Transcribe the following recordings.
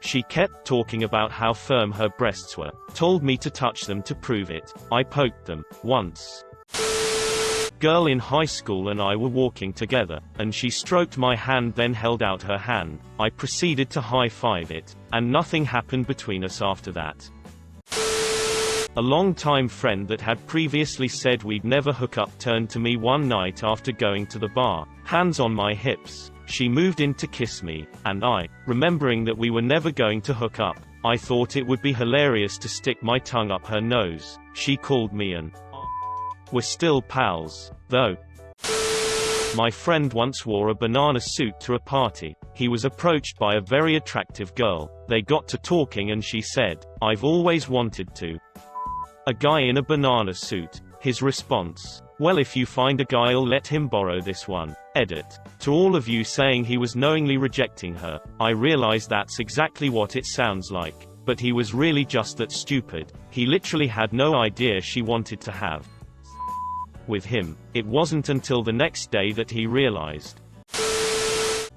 She kept talking about how firm her breasts were. Told me to touch them to prove it. I poked them. Once. Girl in high school and I were walking together, and she stroked my hand then held out her hand. I proceeded to high-five it, and nothing happened between us after that. A long-time friend that had previously said we'd never hook up turned to me one night after going to the bar, hands on my hips. She moved in to kiss me, and I, remembering that we were never going to hook up, I thought it would be hilarious to stick my tongue up her nose. She called me and we're still pals, though. My friend once wore a banana suit to a party. He was approached by a very attractive girl. They got to talking and she said, "I've always wanted to." A guy in a banana suit. His response, "Well, if you find a guy, I'll let him borrow this one." Edit. To all of you saying he was knowingly rejecting her, I realize that's exactly what it sounds like. But he was really just that stupid. He literally had no idea she wanted to have with him. It wasn't until the next day that he realized.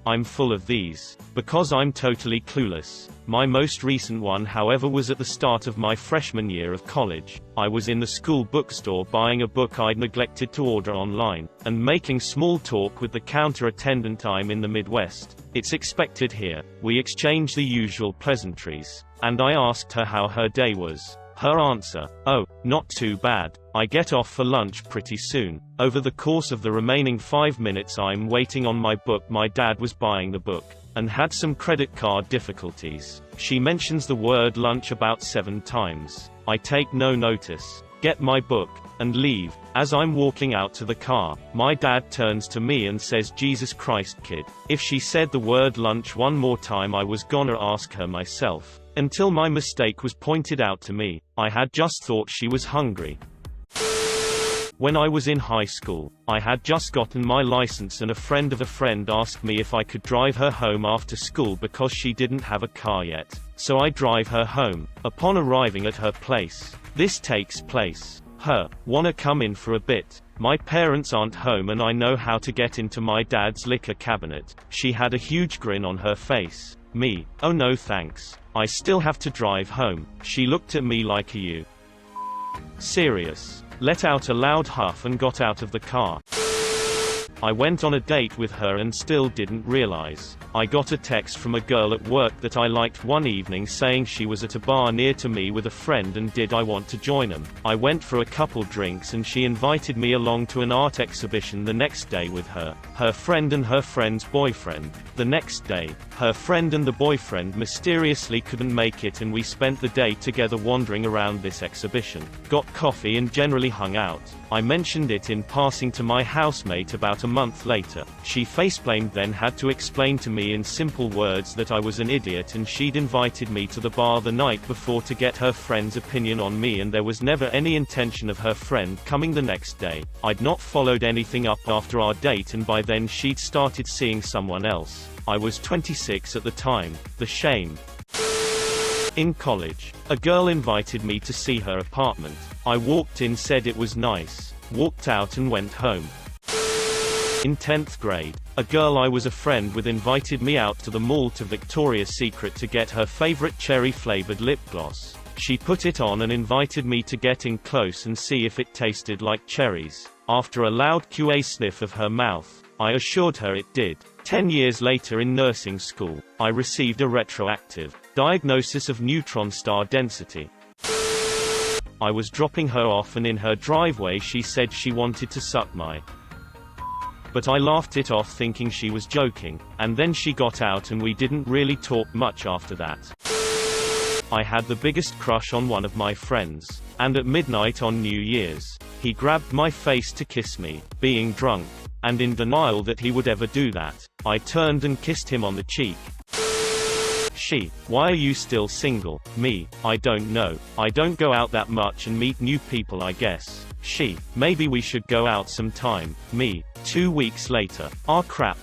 I'm full of these. Because I'm totally clueless. My most recent one, however, was at the start of my freshman year of college. I was in the school bookstore buying a book I'd neglected to order online, and making small talk with the counter attendant. I'm in the Midwest. It's expected here. We exchanged the usual pleasantries, and I asked her how her day was. Her answer, "Oh, not too bad. I get off for lunch pretty soon." Over the course of the remaining 5 minutes I'm waiting on my book, my dad was buying the book, and had some credit card difficulties. She mentions the word lunch about 7 times. I take no notice, get my book, and leave. As I'm walking out to the car, my dad turns to me and says, "Jesus Christ, kid. If she said the word lunch one more time I was gonna ask her myself." Until my mistake was pointed out to me. I had just thought she was hungry. When I was in high school, I had just gotten my license and a friend of a friend asked me if I could drive her home after school because she didn't have a car yet. So I drive her home. Upon arriving at her place, this takes place. Her, "Wanna come in for a bit? My parents aren't home and I know how to get into my dad's liquor cabinet." She had a huge grin on her face. Me, "Oh no thanks. I still have to drive home." She looked at me like, "Are you serious?" Let out a loud huff and got out of the car. I went on a date with her and still didn't realize. I got a text from a girl at work that I liked one evening saying she was at a bar near to me with a friend and did I want to join them. I went for a couple drinks and she invited me along to an art exhibition the next day with her, her friend and her friend's boyfriend. The next day, her friend and the boyfriend mysteriously couldn't make it and we spent the day together wandering around this exhibition, got coffee and generally hung out. I mentioned it in passing to my housemate about a month later. She facepalmed, then had to explain to me in simple words that I was an idiot and she'd invited me to the bar the night before to get her friend's opinion on me and there was never any intention of her friend coming the next day. I'd not followed anything up after our date and by then she'd started seeing someone else. I was 26 at the time. The shame. In college, a girl invited me to see her apartment. I walked in, said it was nice, walked out and went home. In 10th grade, a girl I was a friend with invited me out to the mall to Victoria's Secret to get her favorite cherry-flavored lip gloss. She put it on and invited me to get in close and see if it tasted like cherries. After a loud QA sniff of her mouth, I assured her it did. 10 years later in nursing school, I received a retroactive diagnosis of neutron star density. I was dropping her off and in her driveway she said she wanted to suck my. But I laughed it off thinking she was joking, and then she got out and we didn't really talk much after that. I had the biggest crush on one of my friends, and at midnight on New Year's, he grabbed my face to kiss me, being drunk, and in denial that he would ever do that. I turned and kissed him on the cheek. She, "Why are you still single?" Me, "I don't know. I don't go out that much and meet new people, I guess." She, "Maybe we should go out sometime." Me, 2 weeks later. Ah crap.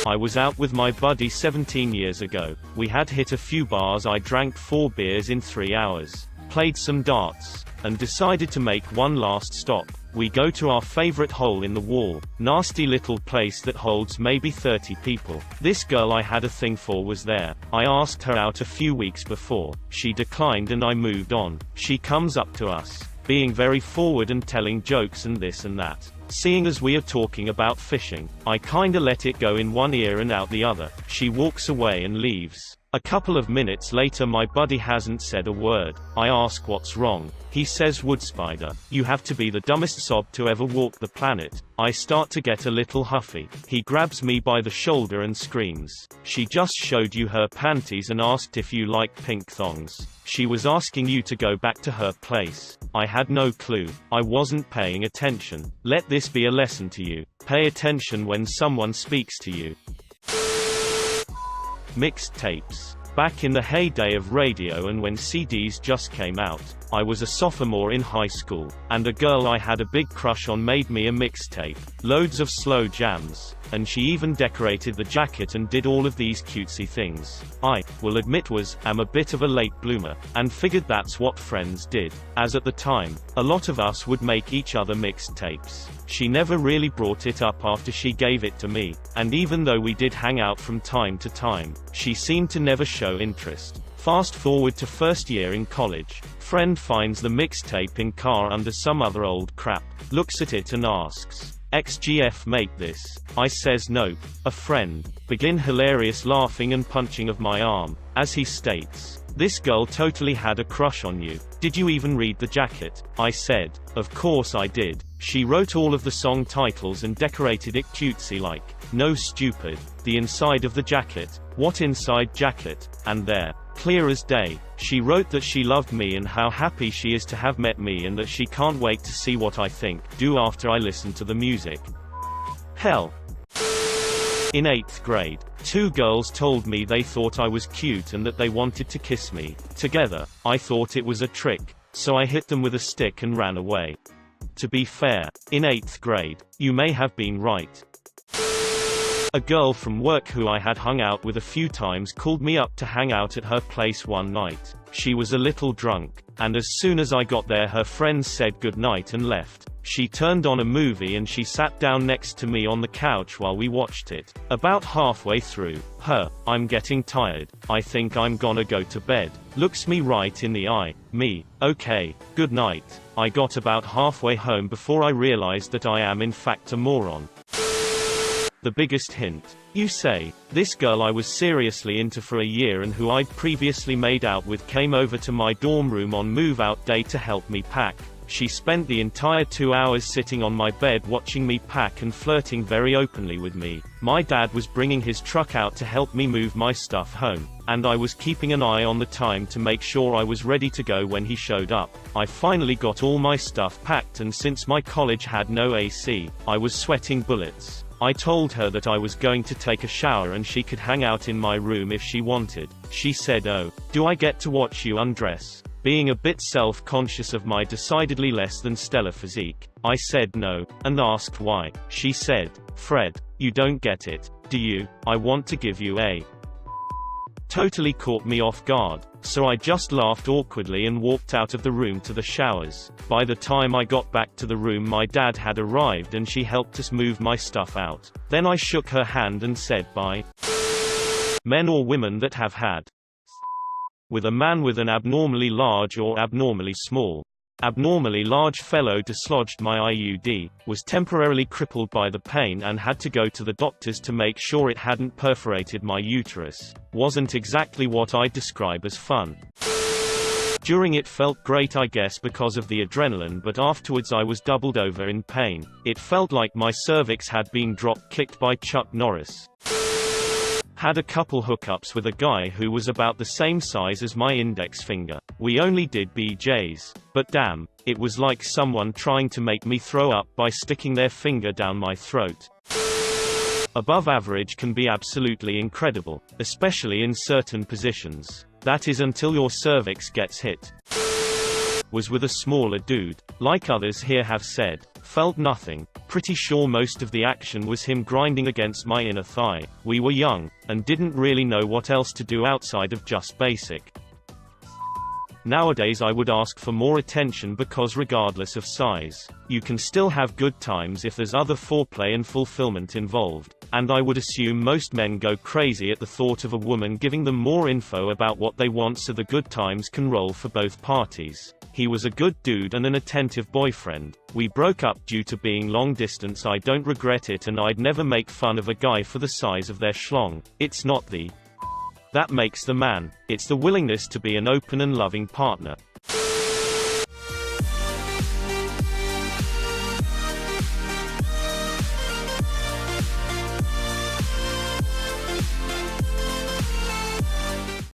I was out with my buddy 17 years ago. We had hit a few bars, I drank 4 beers in 3 hours, played some darts, and decided to make one last stop. We go to our favorite hole in the wall, nasty little place that holds maybe 30 people. This girl I had a thing for was there. I asked her out a few weeks before. She declined and I moved on. She comes up to us, being very forward and telling jokes and this and that. Seeing as we are talking about fishing, I kinda let it go in one ear and out the other. She walks away and leaves. A couple of minutes later my buddy hasn't said a word. I ask what's wrong. He says wood spider. You have to be the dumbest sob to ever walk the planet. I start to get a little huffy. He grabs me by the shoulder and screams. She just showed you her panties and asked if you like pink thongs. She was asking you to go back to her place. I had no clue. I wasn't paying attention. Let this be a lesson to you. Pay attention when someone speaks to you. Mixed tapes. Back in the heyday of radio and when CDs just came out, I was a sophomore in high school, and a girl I had a big crush on made me a mixtape. Loads of slow jams. And she even decorated the jacket and did all of these cutesy things. I will admit am a bit of a late bloomer, and figured that's what friends did, as at the time, a lot of us would make each other mixed tapes. She never really brought it up after she gave it to me, and even though we did hang out from time to time, she seemed to never show interest. Fast forward to first year in college. Friend finds the mixtape in car under some other old crap, looks at it and asks, "XGF make this?" I says nope. A friend. Begin hilarious laughing and punching of my arm. As he states, "This girl totally had a crush on you. Did you even read the jacket?" I said, "Of course I did. She wrote all of the song titles and decorated it cutesy like." "No stupid. The inside of the jacket." "What inside jacket?" And there, clear as day, she wrote that she loved me and how happy she is to have met me and that she can't wait to see what I do after I listen to the music. Hell. In 8th grade, two girls told me they thought I was cute and that they wanted to kiss me. Together, I thought it was a trick, so I hit them with a stick and ran away. To be fair, in 8th grade, you may have been right. A girl from work who I had hung out with a few times called me up to hang out at her place one night. She was a little drunk, and as soon as I got there her friends said goodnight and left. She turned on a movie and she sat down next to me on the couch while we watched it. About halfway through, "I'm getting tired. I think I'm gonna go to bed." Looks me right in the eye. Me, "Okay, good night." I got about halfway home before I realized that I am in fact a moron. The biggest hint. You say, this girl I was seriously into for a year and who I'd previously made out with came over to my dorm room on move-out day to help me pack. She spent the entire 2 hours sitting on my bed watching me pack and flirting very openly with me. My dad was bringing his truck out to help me move my stuff home, and I was keeping an eye on the time to make sure I was ready to go when he showed up. I finally got all my stuff packed, and since my college had no AC, I was sweating bullets. I told her that I was going to take a shower and she could hang out in my room if she wanted. She said, "Oh, do I get to watch you undress?" Being a bit self-conscious of my decidedly less than stellar physique, I said no, and asked why. She said, "Fred, you don't get it, do you? I want to give you a..." Totally caught me off guard, so I just laughed awkwardly and walked out of the room to the showers. By the time I got back to the room my dad had arrived and she helped us move my stuff out. Then I shook her hand and said bye. Men or women that have had with a man with an abnormally large or abnormally small. Abnormally large fellow dislodged my IUD, was temporarily crippled by the pain and had to go to the doctors to make sure it hadn't perforated my uterus. Wasn't exactly what I'd describe as fun. During it felt great I guess because of the adrenaline, but afterwards I was doubled over in pain. It felt like my cervix had been drop-kicked by Chuck Norris. Had a couple hookups with a guy who was about the same size as my index finger. We only did BJs. But damn, it was like someone trying to make me throw up by sticking their finger down my throat. Above average can be absolutely incredible, especially in certain positions. That is until your cervix gets hit. Was with a smaller dude. Like others here have said, felt nothing. Pretty sure most of the action was him grinding against my inner thigh. We were young, and didn't really know what else to do outside of just basic Nowadays I would ask for more attention because regardless of size, you can still have good times if there's other foreplay and fulfillment involved. And I would assume most men go crazy at the thought of a woman giving them more info about what they want so the good times can roll for both parties. He was a good dude and an attentive boyfriend. We broke up due to being long distance. I don't regret it, and I'd never make fun of a guy for the size of their schlong. It's not the that makes the man. It's the willingness to be an open and loving partner.